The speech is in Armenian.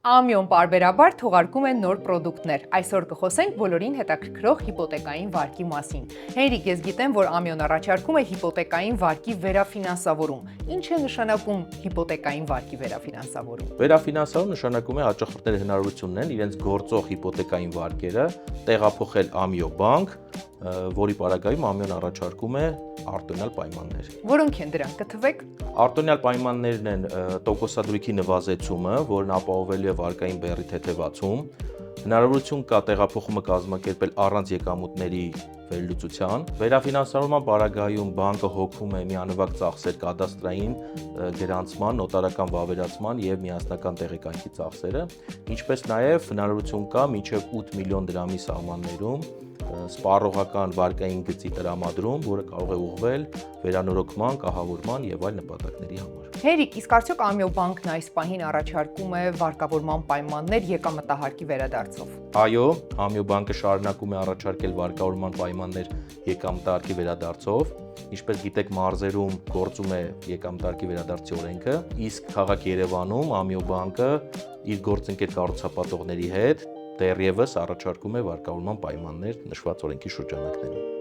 Ամիոն պարբերաբար թողարկում են նոր պրոդուկտներ։ Այսօր կխոսենք բոլորին հետաքրքրող հիպոթեկային վարկի մասին։ Հենրիկ, ես գիտեմ, որ Ամիոն առաջարկում է հիպոթեկային վարկի վերաֆինանսավորում։ Ինչ է նշանակում հիպոթեկային վարկի վերաֆինանսավորում։ Վերաֆինանսավորում նշանակում է հաճախորդների հնարավորություն ունեն իրենց գործող հիպոթեկային վարկերը տեղափոխել Ամիո բանկ, որի պարագայում Ամիոն առաջարկում է արտոնյալ պայմաններ։ Որոնք են դրանք, կթվեք։ Արտոնյալ պայմաններն են տոկոսադրույքի նվազեցումը, որն ապահովելու է վարկային բեռի թեթևացում, հնարավորություն կա տեղափոխումը կազմակերպել առանց եկամուտների վերլուծության, վերաֆինանսավորման պարագայում բանկը հոգում է միանվագ ծախսեր կադաստրային գրանցման, նոտարական վավերացման եւ միասնական տեղեկանքի ծախսերը, ինչպես նաեւ հնարավորություն կա մինչեւ 8 միլիոն դրամի սահմաններում սպառողական վարկային գծի տրամադրում, որը կարող է ուղղվել վերանորոգման, կահավորման եւ այլ նպատակների համար։ Հենրիկ, իսկ արդյոք Ամիո բանկն այս պահին առաջարկում է վարկավորման պայմաններ եկամտահարկի վերադարձով։ Այո, Ամիո բանկը շարունակում է առաջարկել վարկավորման պայմաններ եկամտահարկի վերադարձով, ինչպես գիտեք, մարզերում գործում է եկամտահարկի վերադարձի օրենքը, իսկ քաղաք Երևանում Ամիո բանկը իր գործընկեր կառուցապատողների հետ դեռևս առաջարկում է վարկավորման պայմաններ նշված օրենքի շրջանակներում։